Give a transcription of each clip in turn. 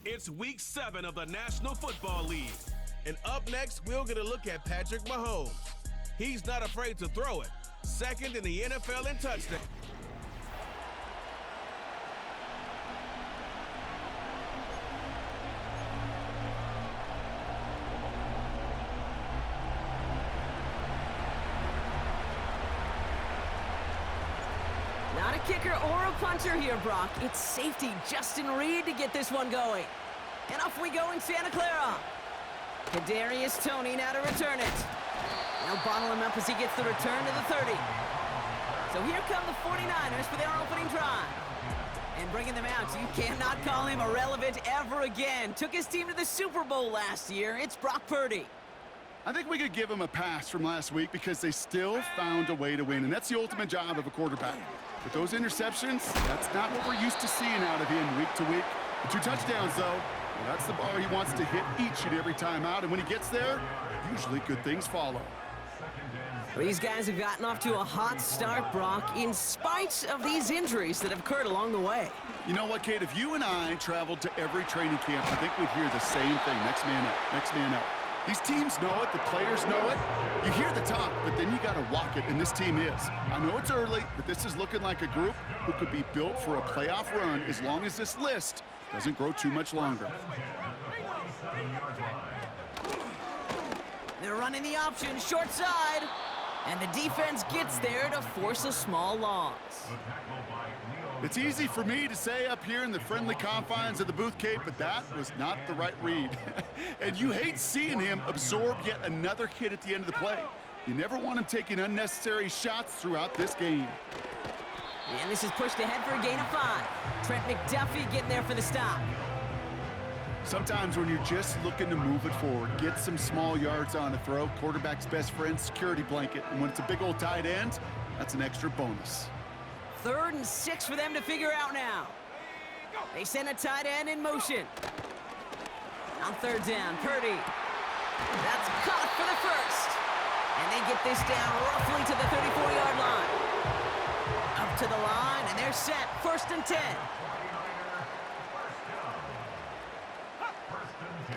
It's week 7 of the National Football League. And up next, we'll get a look at Patrick Mahomes. He's not afraid to throw it. Second in the NFL in touchdown. Not a kicker or a punter here, Brock. It's safety Justin Reed to get this one going. And off we go in Santa Clara. Kadarius Toney now to return it. They'll bottle him up as he gets the return to the 30. So here come the 49ers for their opening drive. And bringing them out, you cannot call him irrelevant ever again. Took his team to the Super Bowl last year. It's Brock Purdy. I think we could give him a pass from last week because they still found a way to win, and that's the ultimate job of a quarterback. With those interceptions, that's not what we're used to seeing out of him week to week. The 2 touchdowns, though, well, that's the bar he wants to hit each and every time out, and when he gets there, usually good things follow. These guys have gotten off to a hot start, Brock, in spite of these injuries that have occurred along the way. You know what, Kate? If you and I traveled to every training camp, I think we'd hear the same thing. Next man up, next man up. These teams know it, the players know it. You hear the talk, but then you got to walk it, and this team is. I know it's early, but this is looking like a group who could be built for a playoff run as long as this list doesn't grow too much longer. They're running the option, short side. And the defense gets there to force a small loss. It's easy for me to say up here in the friendly confines of the booth, Kate, but that was not the right read. And you hate seeing him absorb yet another hit at the end of the play. You never want him taking unnecessary shots throughout this game. And this is pushed ahead for a gain of 5. Trent McDuffie getting there for the stop. Sometimes when you're just looking to move it forward, get some small yards on a throw, quarterback's best friend, security blanket. And when it's a big old tight end, that's an extra bonus. 3rd and 6 for them to figure out now. They send a tight end in motion. On 3rd down, Purdy. That's caught for the first. And they get this down roughly to the 34-yard line. Up to the line, and they're set. 1st and 10.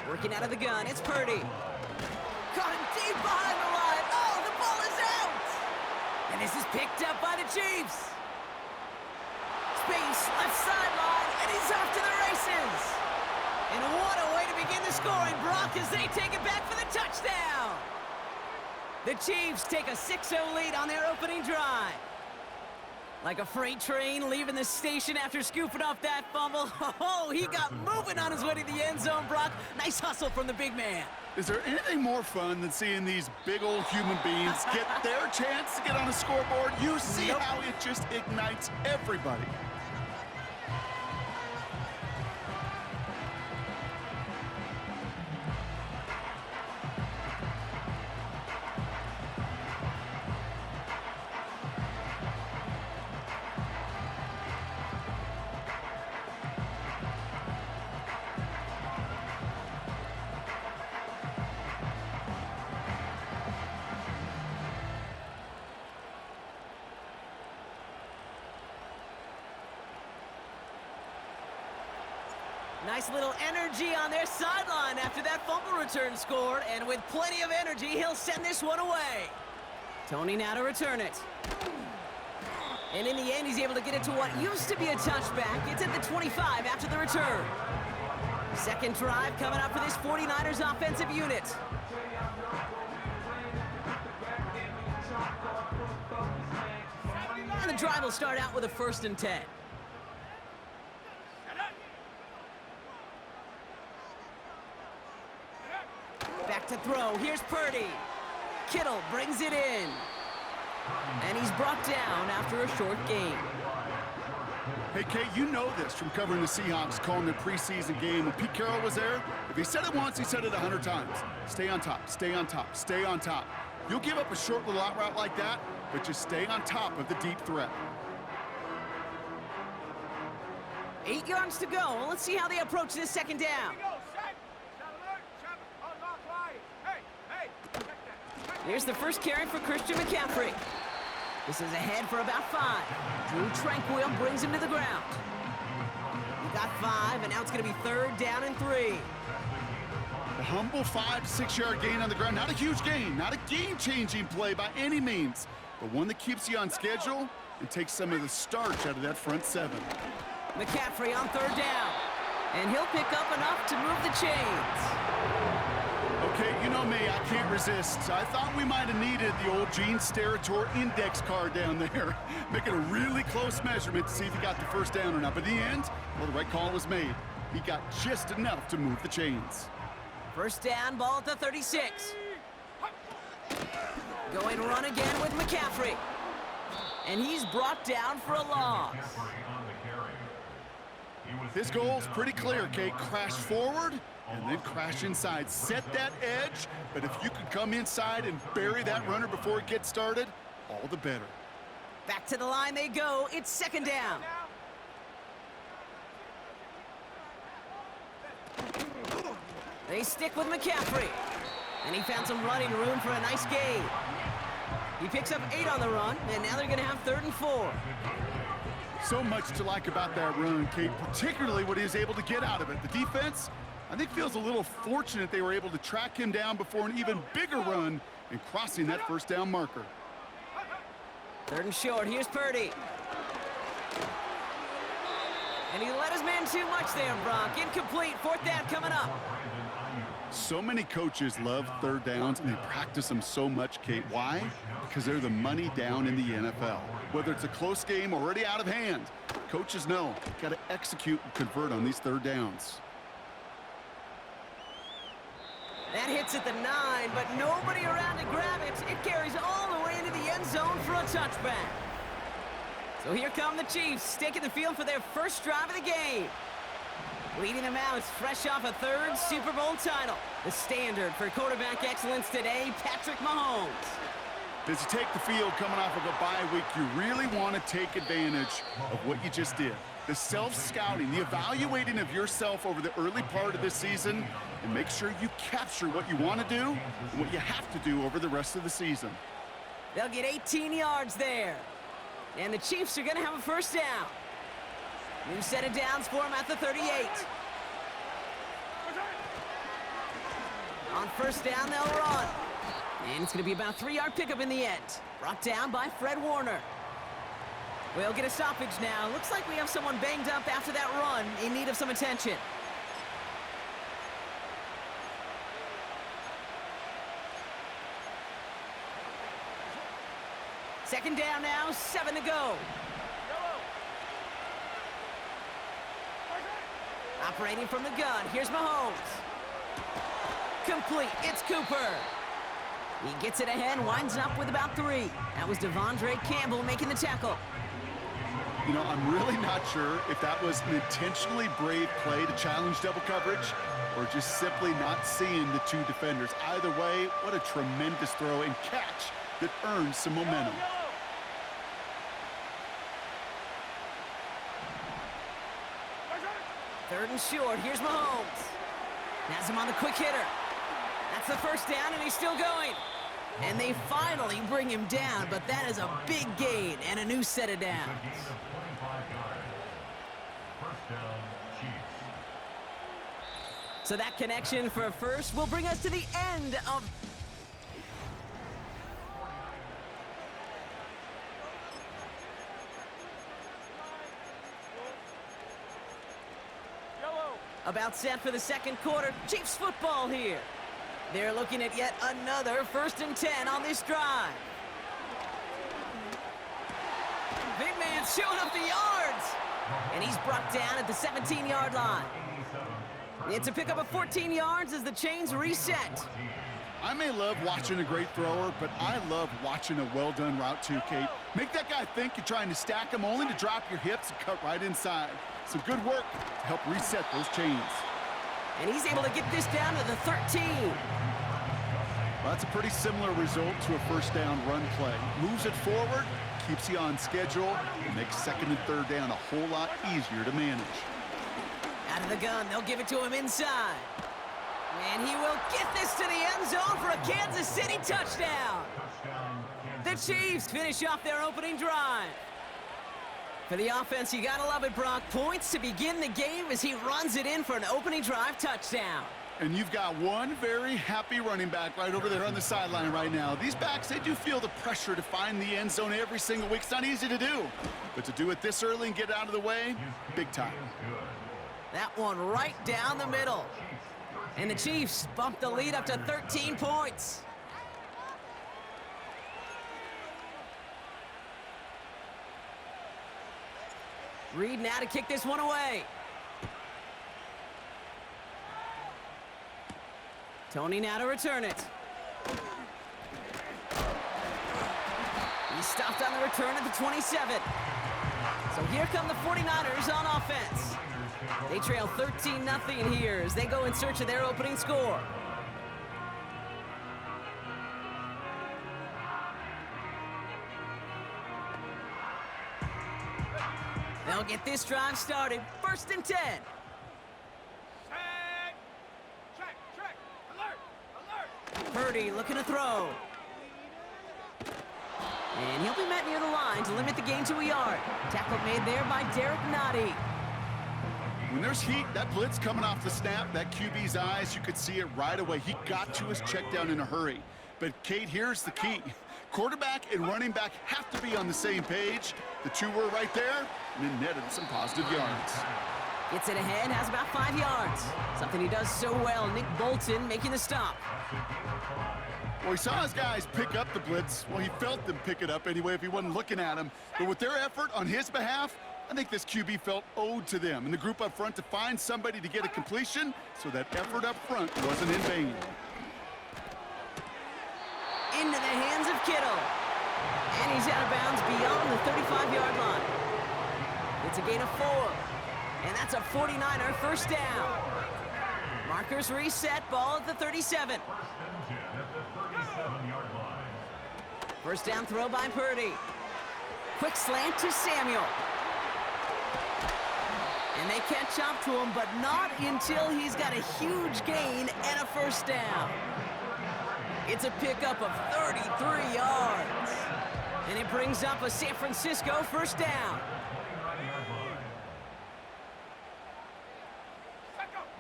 Working out of the gun, it's Purdy. Caught him deep behind the line. Oh, the ball is out! And this is picked up by the Chiefs. Space, left sideline, and he's off to the races. And what a way to begin the scoring, Brock, as they take it back for the touchdown. The Chiefs take a 6-0 lead on their opening drive. Like a freight train leaving the station after scooping off that fumble. Oh, he got moving on his way to the end zone, Brock. Nice hustle from the big man. Is there anything more fun than seeing these big old human beings get their chance to get on a scoreboard? You see how it just ignites everybody. Nice little energy on their sideline after that fumble return scored, and with plenty of energy, he'll send this one away. Toney now to return it. And in the end, he's able to get it to what used to be a touchback. It's at the 25 after the return. Second drive coming up for this 49ers offensive unit. And the drive will start out with a 1st and 10. Back to throw. Here's Purdy. Kittle brings it in. And he's brought down after a short gain. Hey, Kate, you know this from covering the Seahawks, calling the preseason game. When Pete Carroll was there, if he said it once, he said it 100 times. Stay on top, stay on top, stay on top. You'll give up a short little out route like that, but just stay on top of the deep threat. 8 yards to go. Let's see how they approach this second down. Here's the first carry for Christian McCaffrey. This is ahead for about 5. Drew Tranquill brings him to the ground. Got 5, and now it's going to be 3rd down and 3. A humble 5 to 6 yard gain on the ground. Not a huge gain, not a game-changing play by any means, but one that keeps you on schedule and takes some of the starch out of that front 7. McCaffrey on 3rd down, and he'll pick up enough to move the chains. Okay, you know me, I can't resist. I thought we might have needed the old Gene Steratore index card down there, making a really close measurement to see if he got the first down or not. But in the end, well, the right call was made. He got just enough to move the chains. 1st down, ball at the 36. Going run again with McCaffrey. And he's brought down for a loss. His goal's pretty clear, Kate. Crash forward and then crash inside. Set that edge, but if you can come inside and bury that runner before it gets started, all the better. Back to the line they go. It's 2nd down. They stick with McCaffrey. And he found some running room for a nice gain. He picks up 8 on the run, and now they're going to have 3rd and 4. So much to like about that run, Kate, particularly what he was able to get out of it. The defense, I think, feels a little fortunate they were able to track him down before an even bigger run and crossing that 1st down marker. 3rd and short. Here's Purdy. And he let his man too much there, Brock. Incomplete. 4th down coming up. So many coaches love 3rd downs, and they practice them so much, Kate. Why? Because they're the money down in the NFL. Whether it's a close game already out of hand, coaches know got to execute and convert on these 3rd downs. That hits at the 9, but nobody around to grab it. It carries all the way into the end zone for a touchback. So here come the Chiefs, taking the field for their first drive of the game. Leading them out, fresh off a 3rd Super Bowl title. The standard for quarterback excellence today, Patrick Mahomes. As you take the field coming off of a bye week, you really want to take advantage of what you just did. The self-scouting, the evaluating of yourself over the early part of this season, and make sure you capture what you want to do and what you have to do over the rest of the season. They'll get 18 yards there. And the Chiefs are going to have a 1st down. New set of downs for them at the 38. On 1st down, they'll run. And it's going to be about a 3-yard pickup in the end. Brought down by Fred Warner. We'll get a stoppage now. Looks like we have someone banged up after that run in need of some attention. Second down now, 7 to go. Operating from the gun, here's Mahomes. Complete, it's Cooper. He gets it ahead, winds up with about 3. That was Devondre Campbell making the tackle. You know, I'm really not sure if that was an intentionally brave play to challenge double coverage or just simply not seeing the 2 defenders. Either way, what a tremendous throw and catch that earns some momentum. Third and short, here's Mahomes. Has him on the quick hitter. That's the 1st down, and he's still going. And they finally bring him down, but that is a big gain and a new set of downs. So that connection for a first will bring us to the end of... About set for the 2nd quarter. Chiefs football here. They're looking at yet another 1st and 10 on this drive. Big man showing up the yards. And he's brought down at the 17-yard line. It's a pickup of 14 yards as the chains reset. I may love watching a great thrower, but I love watching a well-done route too, Kate. Make that guy think you're trying to stack him only to drop your hips and cut right inside. Some good work to help reset those chains. And he's able to get this down to the 13. Well, that's a pretty similar result to a 1st down run play. Moves it forward, keeps you on schedule, and makes 2nd and 3rd down a whole lot easier to manage. Out of the gun, they'll give it to him inside. And he will get this to the end zone for a Kansas City touchdown. The Chiefs finish off their opening drive. For the offense, you gotta love it, Brock. Points to begin the game as he runs it in for an opening drive touchdown. And you've got one very happy running back right over there on the sideline right now. These backs, they do feel the pressure to find the end zone every single week. It's not easy to do. But to do it this early and get out of the way, big time. That one right down the middle. And the Chiefs bump the lead up to 13 points. Reed now to kick this one away. Tony now to return it. He stopped on the return at the 27. So here come the 49ers on offense. They trail 13-0 here as they go in search of their opening score. They'll get this drive started. 1st and 10. Purdy looking to throw. And he'll be met near the line to limit the gain to a yard. Tackle made there by Derek Nottie. When there's heat, that blitz coming off the snap, that QB's eyes, you could see it right away. He got to his check down in a hurry. But, Kate, here's the key. Quarterback and running back have to be on the same page. The two were right there, and it netted some positive yards. Gets it ahead, has about 5 yards. Something he does so well. Nick Bolton making the stop. Well, he saw his guys pick up the blitz. Well, he felt them pick it up anyway if he wasn't looking at him. But with their effort on his behalf, I think this QB felt owed to them and the group up front to find somebody to get a completion, so that effort up front wasn't in vain. Into the hands of Kittle. And he's out of bounds beyond the 35-yard line. It's a gain of 4. And that's a 49er first down. Markers reset, ball at the 37. First down throw by Purdy. Quick slant to Samuel. And they catch up to him, but not until he's got a huge gain and a first down. It's a pickup of 33 yards. And it brings up a San Francisco first down.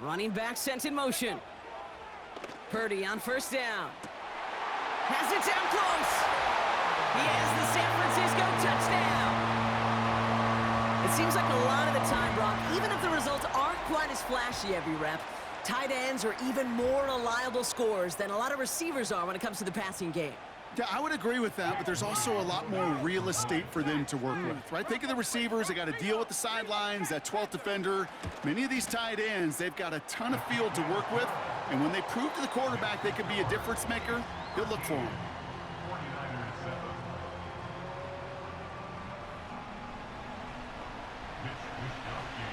Running back sent in motion. Purdy on first down. Has it down close. He has the San Francisco touchdown. It seems like a lot of the time, Brock, even if the results aren't quite as flashy every rep, tight ends are even more reliable scorers than a lot of receivers are when it comes to the passing game. Yeah, I would agree with that, but there's also a lot more real estate for them to work with, right? Think of the receivers. They got to deal with the sidelines, that 12th defender. Many of these tight ends, they've got a ton of field to work with, and when they prove to the quarterback they could be a difference maker, he'll look for them.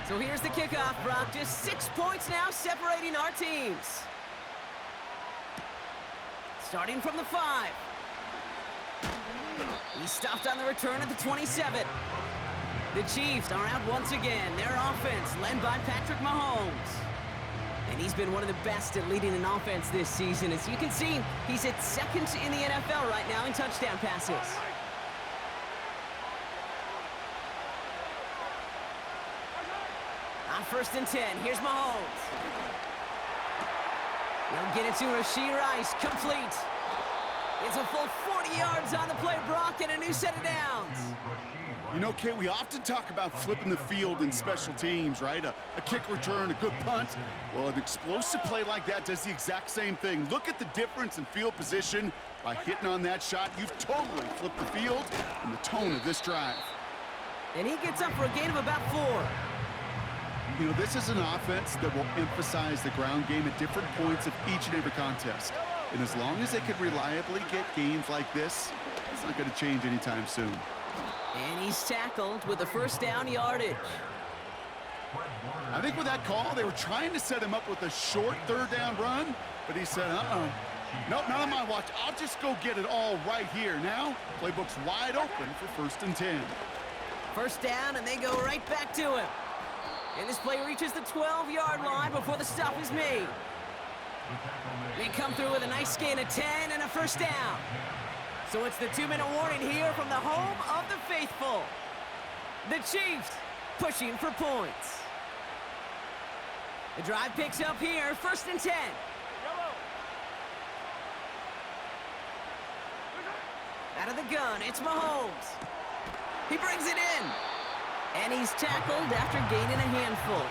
So here's the kickoff, Brock. Just 6 points now separating our teams. Starting from the 5. He stopped on the return at the 27. The Chiefs are out once again. Their offense led by Patrick Mahomes. And he's been one of the best at leading an offense this season. As you can see, he's at 2nd in the NFL right now in touchdown passes. On 1st and 10, here's Mahomes. He'll get it to Rashee Rice, complete. It's a full 40 yards on the play, Brock, and a new set of downs. You know, Kate, we often talk about flipping the field in special teams, right? A kick return, a good punt. Well, an explosive play like that does the exact same thing. Look at the difference in field position. By hitting on that shot, you've totally flipped the field and the tone of this drive. And he gets up for a gain of about 4. You know, this is an offense that will emphasize the ground game at different points of each and every contest. And as long as they can reliably get gains like this, it's not going to change anytime soon. And he's tackled with a first down yardage. I think with that call, they were trying to set him up with a short 3rd down run, but he said, nope, not on my watch. I'll just go get it all right here. Now, playbook's wide open for 1st and 10. First down, and they go right back to him. And this play reaches the 12-yard line before the stop is made. They come through with a nice gain of 10 and a first down. So it's the 2-minute warning here from the home of the faithful. The Chiefs pushing for points. The drive picks up here, 1st and 10. Out of the gun, it's Mahomes. He brings it in. And he's tackled after gaining a handful.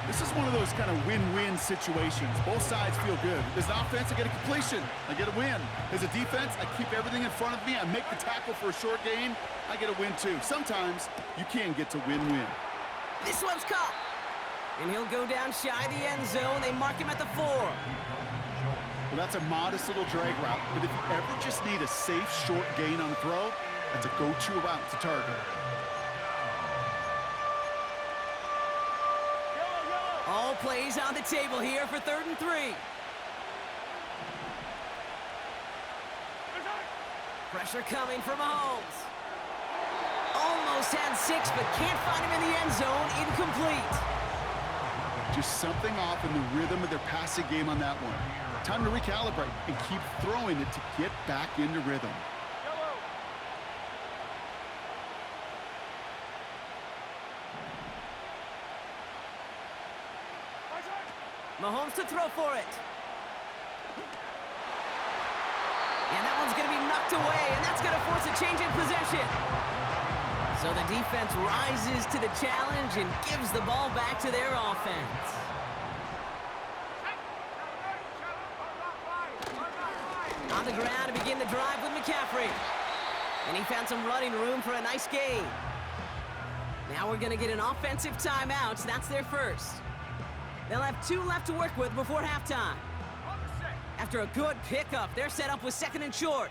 This is one of those kind of win-win situations. Both sides feel good. As an offense, I get a completion. I get a win. As a defense, I keep everything in front of me. I make the tackle for a short gain. I get a win, too. Sometimes, you can get to win-win. This one's caught. And he'll go down shy of the end zone. They mark him at the 4. Well, that's a modest little drag route. But if you ever just need a safe, short gain on the throw, that's a go-to route to target. All plays on the table here for 3rd and 3. Pressure coming from Mahomes. Almost had 6, but can't find him in the end zone. Incomplete. Just something off in the rhythm of their passing game on that one. Time to recalibrate and keep throwing it to get back into rhythm. Mahomes to throw for it. And that one's going to be knocked away, and that's going to force a change in possession. So the defense rises to the challenge and gives the ball back to their offense. On the ground to begin the drive with McCaffrey. And he found some running room for a nice gain. Now we're going to get an offensive timeout. That's their first. They'll have 2 left to work with before halftime. After a good pickup, they're set up with 2nd and short.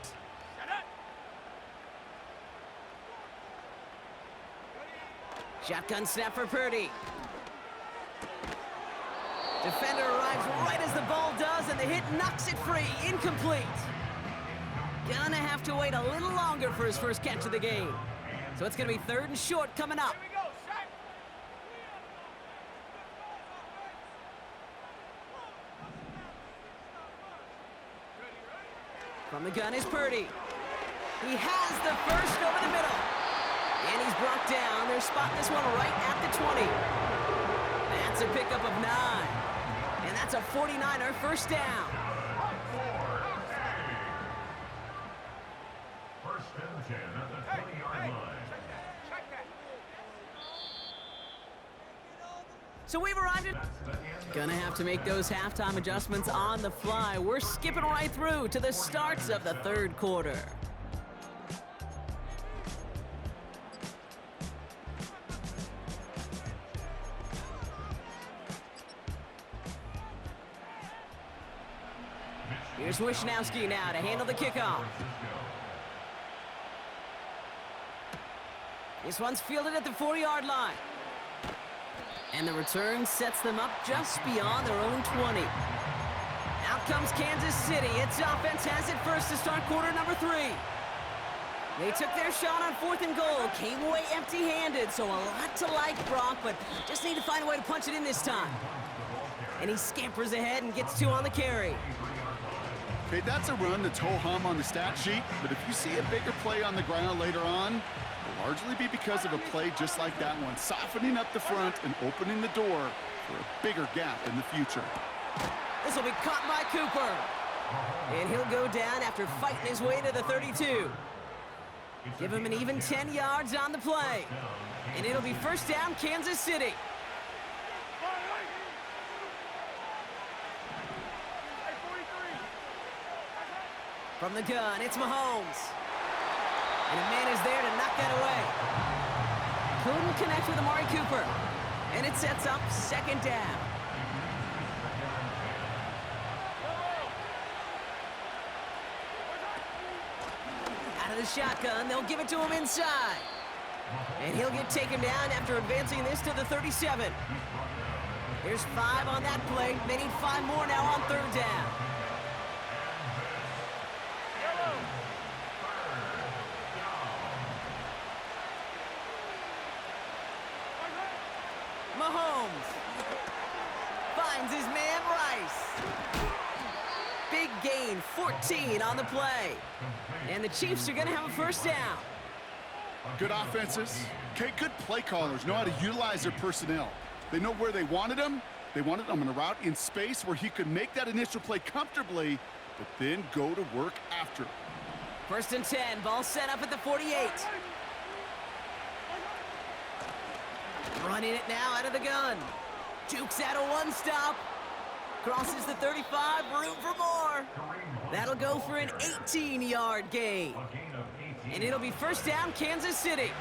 Shotgun snap for Purdy. Defender arrives right as the ball does, and the hit knocks it free. Incomplete. Gonna have to wait a little longer for his first catch of the game. So it's gonna be 3rd and short coming up. From the gun is Purdy. He has the first over the middle. And he's brought down. They're spotting this one right at the 20. That's a pickup of 9. And that's a 49er first down. First and 10 at the 20-yard line. So we've arrived at... Gonna have to make those halftime adjustments on the fly. We're skipping right through to the starts of the 3rd quarter. Here's Wishnowski now to handle the kickoff. This one's fielded at the 40-yard line. And the return sets them up just beyond their own 20. Out comes Kansas City. Its offense has it first to start quarter number 3. They took their shot on 4th and goal. Came away empty-handed, so a lot to like, Brock, but just need to find a way to punch it in this time. And he scampers ahead and gets 2 on the carry. Okay, that's a run that's ho-hum on the stat sheet, but if you see a bigger play on the ground later on, it'll largely be because of a play just like that one, softening up the front and opening the door for a bigger gap in the future. This will be caught by Cooper. And he'll go down after fighting his way to the 32. Give him an even 10 yards on the play. And it'll be first down, Kansas City. From the gun, it's Mahomes. And a man is there to knock that away. Couldn't connect with Amari Cooper. And it sets up 2nd down. Out of the shotgun, they'll give it to him inside. And he'll get taken down after advancing this to the 37. There's 5 on that play. They need 5 more now on 3rd down. Mahomes finds his man Rice. Big gain, 14 on the play. And the Chiefs are going to have a first down. Good offenses. Okay, good play callers know how to utilize their personnel. They know where they wanted them. They wanted them on a route in space where he could make that initial play comfortably, but then go to work after. 1st and 10, ball set up at the 48. Running it now out of the gun. Jukes out a one-stop. Crosses the 35, room for more. That'll go for an 18-yard gain. And it'll be 1st down, Kansas City.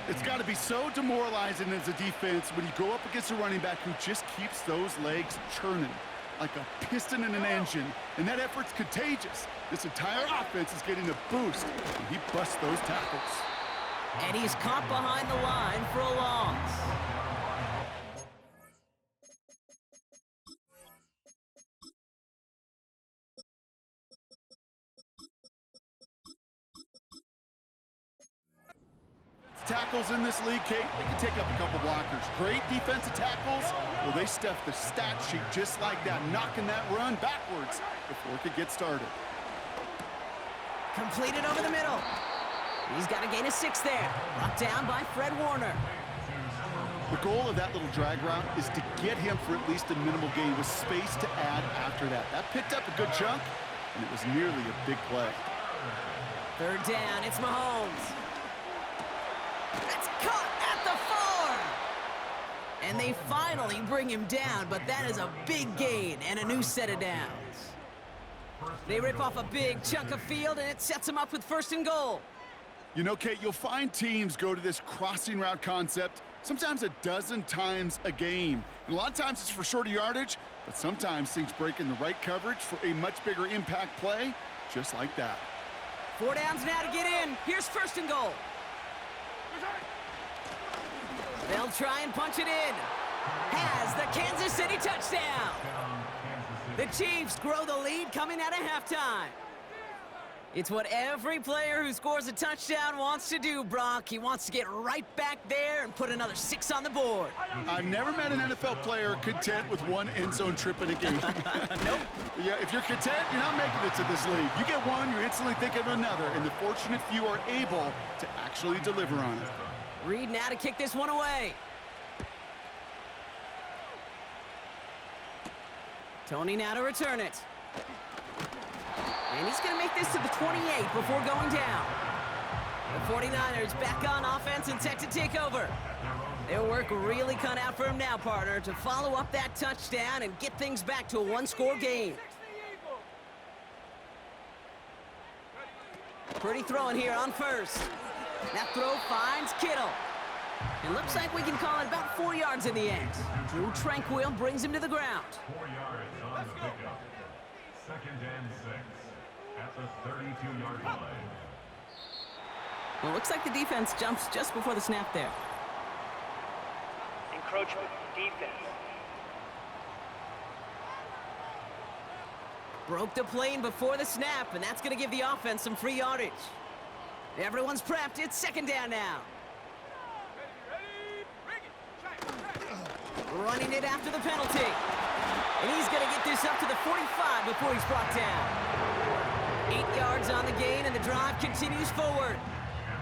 It's got to be so demoralizing as a defense when you go up against a running back who just keeps those legs churning like a piston in an engine, and that effort's contagious. This entire offense is getting a boost when he busts those tackles. And he's caught behind the line for a loss. Tackles in this league, Kate, they can take up a couple blockers. Great defensive tackles, well, they stuff the stat sheet just like that, knocking that run backwards before it could get started. Completed over the middle. He's got a gain of 6 there. Brought down by Fred Warner. The goal of that little drag route is to get him for at least a minimal gain with space to add after that. That picked up a good chunk, and it was nearly a big play. 3rd down, it's Mahomes. That's caught at the 4. And they finally bring him down, but that is a big gain and a new set of downs. They rip off a big chunk of field, and it sets them up with 1st and goal. You know, Kate, you'll find teams go to this crossing route concept sometimes a dozen times a game. And a lot of times it's for shorter yardage, but sometimes things break in the right coverage for a much bigger impact play, just like that. 4 downs now to get in. Here's 1st and goal. They'll try and punch it in. Has the Kansas City touchdown. The Chiefs grow the lead coming out of halftime. It's what every player who scores a touchdown wants to do, Brock. He wants to get right back there and put another 6 on the board. I've never met an NFL player content with one end zone trip in a game. Nope. Yeah, if you're content, you're not making it to this league. You get one, you're instantly thinking of another, and the fortunate few are able to actually deliver on it. Reed now to kick this one away. Tony now to return it. And he's going to make this to the 28 before going down. The 49ers back on offense and set to take over. Their work really cut out for him now, partner, to follow up that touchdown and get things back to a 1-score game. Pretty throwing here on 1st. That throw finds Kittle. It looks like we can call it about 4 yards in the end. Drew Tranquil brings him to the ground. 4 yards on the pickup. 2nd and 6 at the 32-yard line. Well, it looks like the defense jumps just before the snap there. Encroachment, defense. Broke the plane before the snap, and that's going to give the offense some free yardage. Everyone's prepped. It's 2nd down now. Running it after the penalty. And he's going to get this up to the 45 before he's brought down. 8 yards on the gain, and the drive continues forward.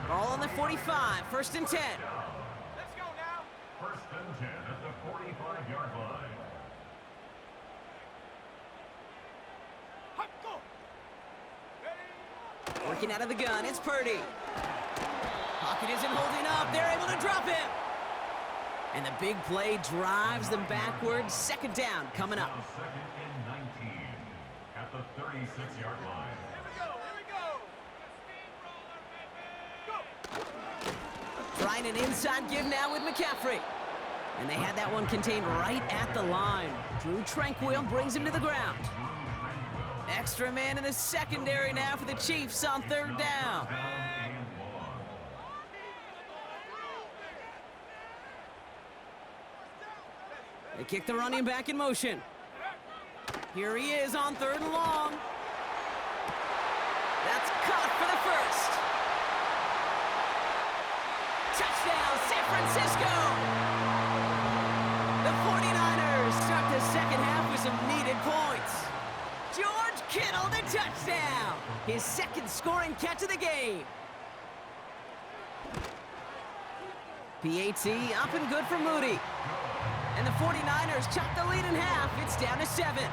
Ball on the 45, 1st and 10. Let's go now. 1st and 10 at the 45-yard line. Working out of the gun, it's Purdy. Pocket isn't holding up. They're able to drop him. And the big play drives them backwards. 2nd down coming up. Now 2nd and 19 at the 36-yard line. Trying an inside give now with McCaffrey. And they had that one contained right at the line. Drew Tranquil brings him to the ground. Extra man in the secondary now for the Chiefs on 3rd down. They kick the running back in motion. Here he is on 3rd and long. That's caught for the 1st. Touchdown, San Francisco! The 49ers start the 2nd half with some needed points. George Kittle, the touchdown! His 2nd scoring catch of the game. PAT up and good for Moody. And the 49ers chop the lead in half. It's down to 7.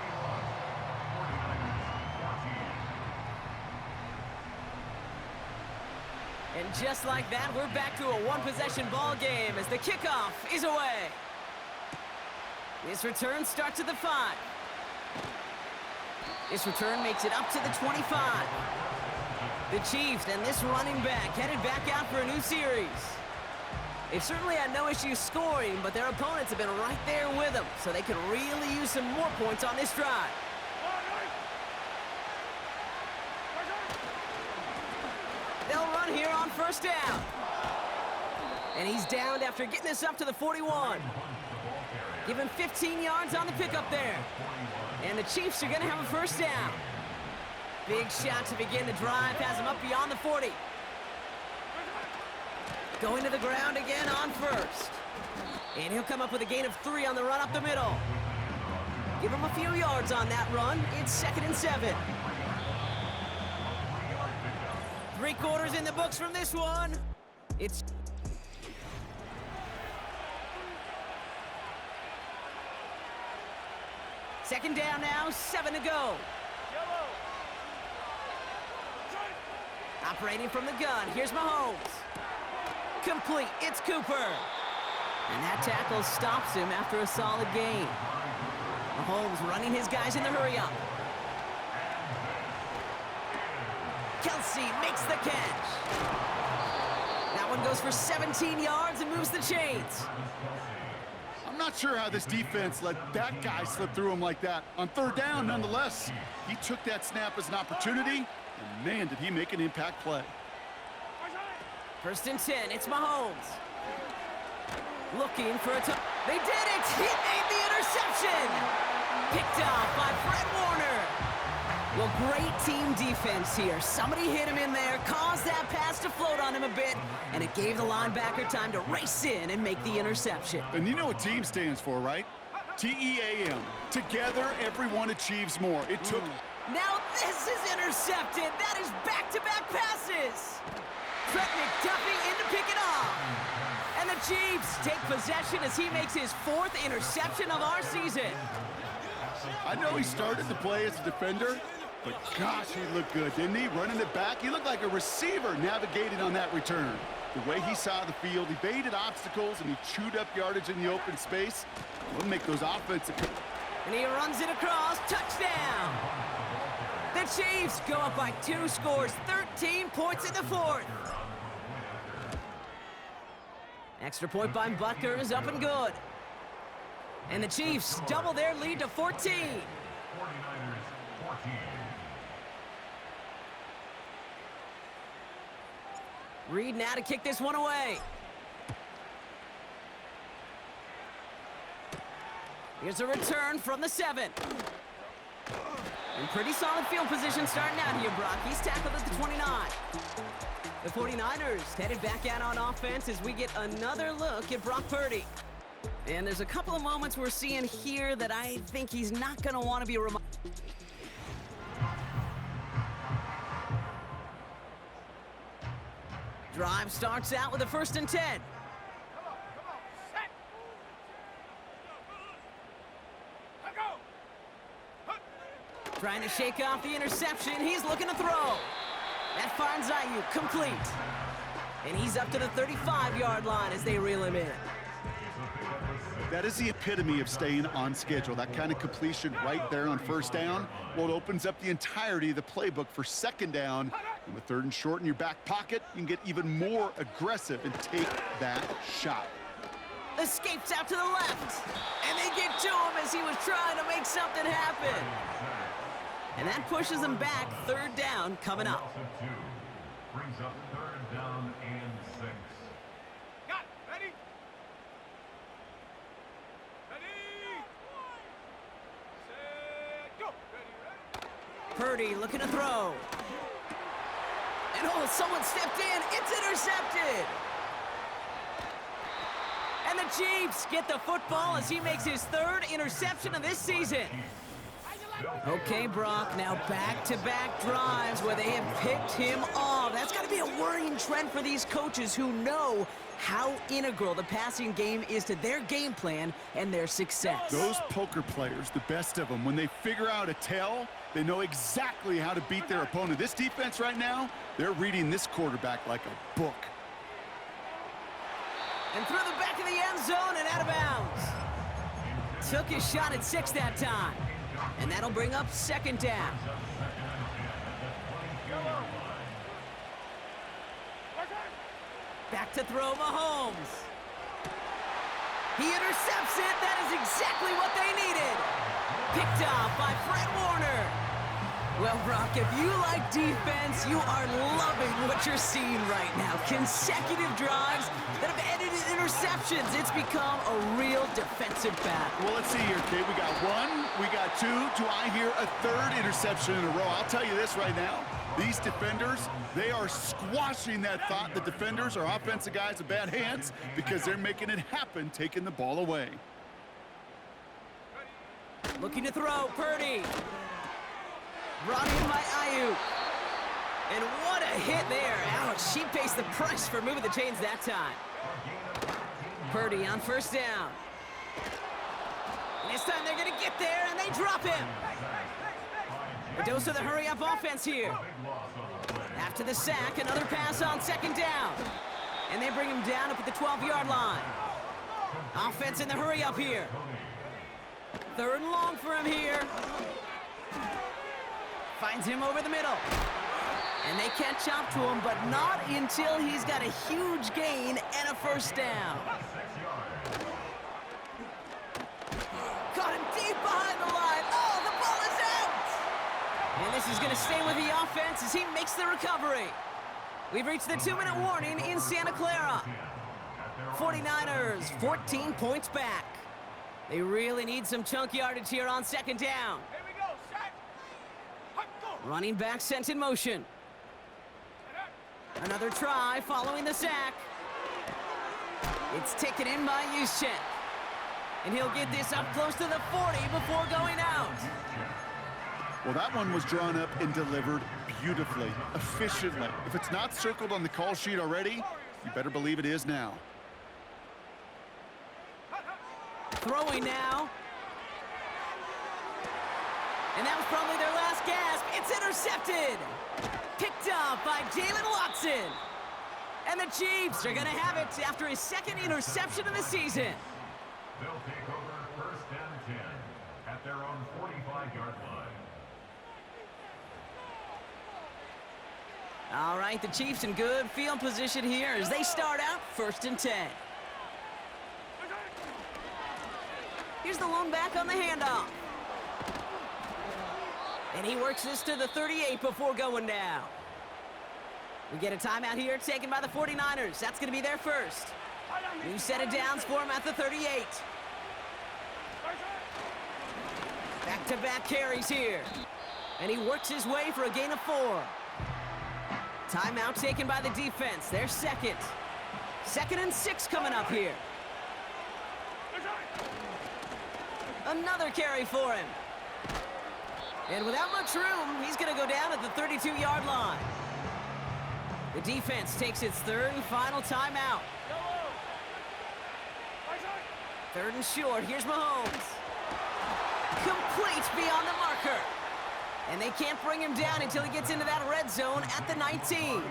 And just like that, we're back to a one-possession ball game as the kickoff is away. This return starts at the 5. This return makes it up to the 25. The Chiefs and this running back headed back out for a new series. They've certainly had no issue scoring, but their opponents have been right there with them, so they could really use some more points on this drive. They'll run here on first down. And he's downed after getting this up to the 41. Give him 15 yards on the pickup there. And the Chiefs are going to have a first down. Big shot to begin the drive, has him up beyond the 40. Going to the ground again on first. And he'll come up with a gain of 3 on the run up the middle. Give him a few yards on that run. It's 2nd and 7. 3 quarters in the books from this one. It's... Second down now, 7 to go. Operating from the gun, here's Mahomes. Complete, it's Cooper. And that tackle stops him after a solid gain. Mahomes running his guys in the hurry-up. Kelsey makes the catch. That one goes for 17 yards and moves the chains. I'm not sure how this defense let that guy slip through him like that. On 3rd down, nonetheless, he took that snap as an opportunity, and man, did he make an impact play. 1st and 10, it's Mahomes. Looking for a touch. They did it! He made the interception! Picked off by Fred Warner. Well, great team defense here. Somebody hit him in there, caused that pass to float on him a bit, and it gave the linebacker time to race in and make the interception. And you know what team stands for, right? T-E-A-M. Together, everyone achieves more. It took... Now this is intercepted. That is back-to-back passes. Trent McDuffie in to pick it off. And the Chiefs take possession as he makes his 4th interception of our season. I know he started the play as a defender, but gosh, he looked good, didn't he? Running it back, he looked like a receiver navigating on that return. The way he saw the field, evaded obstacles, and he chewed up yardage in the open space. We'll make those offensive... And he runs it across, touchdown! The Chiefs go up by 2 scores, 13 points in the 4th. Extra point by Butker is up and good. And the Chiefs double their lead to 14. 49ers 14. Reed now to kick this one away. Here's a return from the 7. In pretty solid field position starting out here, Brock. He's tackled at the 29. The 49ers headed back out on offense as we get another look at Brock Purdy. And there's a couple of moments we're seeing here that I think he's not going to want to be reminded. Drive starts out with a 1st and 10. Trying to shake off the interception. He's looking to throw. That finds Ayuk complete. And he's up to the 35-yard line as they reel him in. That is the epitome of staying on schedule. That kind of completion right there on 1st down. Well, it opens up the entirety of the playbook for 2nd down. And with 3rd and short in your back pocket, you can get even more aggressive and take that shot. Escapes out to the left. And they get to him as he was trying to make something happen. And that pushes him back. 3rd down coming up. Brings up 3rd down and 6. Got it. Ready? Ready? Set, go. Ready. Purdy looking to throw. And oh, someone stepped in. It's intercepted. And the Chiefs get the football as he makes his 3rd interception of this season. Okay, Brock, now back-to-back drives where they have picked him off. That's got to be a worrying trend for these coaches who know how integral the passing game is to their game plan and their success. Those poker players, the best of them, when they figure out a tell, they know exactly how to beat their opponent. This defense right now, they're reading this quarterback like a book. And through the back of the end zone and out of bounds. Took his shot at 6 that time. And that'll bring up 2nd down. Back to throw Mahomes. He intercepts it. That is exactly what they needed. Picked off by Fred Warner. Well, Brock, if you like defense, you are loving what you're seeing right now. Consecutive drives that have ended in interceptions. It's become a real defensive battle. Well, let's see here, Kate. We got 1, we got 2. Do I hear a 3rd interception in a row? I'll tell you this right now. These defenders, they are squashing that thought. The defenders are offensive guys with bad hands because they're making it happen, taking the ball away. Looking to throw, Purdy. Brought in by Ayuk. And what a hit there. Ouch, she pays the price for moving the chains that time. Purdy on 1st down. And this time they're going to get there, and they drop him. A dose of the hurry-up offense here. After the sack, another pass on 2nd down. And they bring him down up at the 12-yard line. Offense in the hurry-up here. 3rd and long for him here. Finds him over the middle. And they catch up to him, but not until he's got a huge gain and a 1st down. Caught him deep behind the line. Oh, the ball is out! And this is going to stay with the offense as he makes the recovery. We've reached the 2-minute warning in Santa Clara. 49ers, 14 points back. They really need some chunk yardage here on 2nd down. Here we go, set. Hut, go. Running back sent in motion. Another try following the sack. It's taken in by Juszczyk. And he'll get this up close to the 40 before going out. Well, that one was drawn up and delivered beautifully, efficiently. If it's not circled on the call sheet already, you better believe it is now. Throwing now. And that was probably their last gasp. It's intercepted. Picked off by Jalen Watson. And the Chiefs are going to have it after his 2nd interception of the season. They'll take over 1st and 10 at their own 45-yard line. All right, the Chiefs in good field position here as they start out 1st and 10. Here's the lone back on the handoff. And he works this to the 38 before going down. We get a timeout here taken by the 49ers. That's going to be their first. New set of downs for him at the 38. Back-to-back carries here. And he works his way for a gain of 4. Timeout taken by the defense. Their 2nd. 2nd and 6 coming up here. Another carry for him. And without much room, he's going to go down at the 32-yard line. The defense takes its 3rd and final timeout. 3rd and short. Here's Mahomes. Complete beyond the marker. And they can't bring him down until he gets into that red zone at the 19.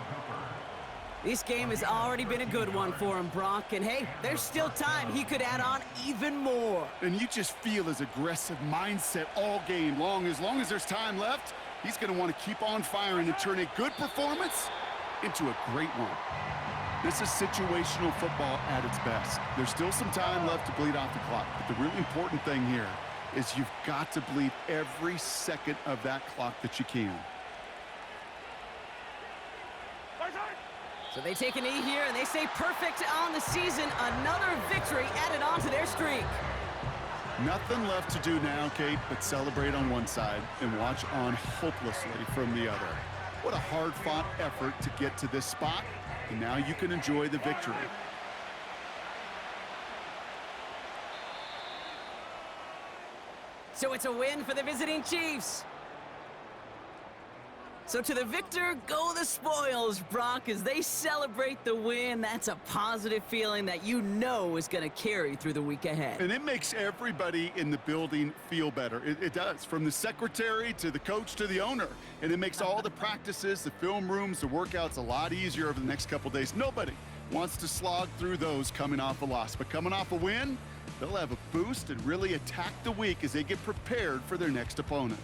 This game has already been a good one for him, Brock. And hey, there's still time he could add on even more. And you just feel his aggressive mindset all game long. As there's time left, he's going to want to keep on firing and turn a good performance into a great one. This is situational football at its best. There's still some time left to bleed off the clock. But the really important thing here is you've got to bleed every second of that clock that you can. So they take a knee here, and they stay perfect on the season. Another victory added on to their streak. Nothing left to do now, Kate, but celebrate on one side and watch on hopelessly from the other. What a hard-fought effort to get to this spot, and now you can enjoy the victory. So it's a win for the visiting Chiefs. So to the victor, go the spoils, Brock, as they celebrate the win. That's a positive feeling that you know is going to carry through the week ahead. And it makes everybody in the building feel better. It does, from the secretary to the coach to the owner. And it makes all the practices, the film rooms, the workouts a lot easier over the next couple days. Nobody wants to slog through those coming off a loss. But coming off a win, they'll have a boost and really attack the week as they get prepared for their next opponent.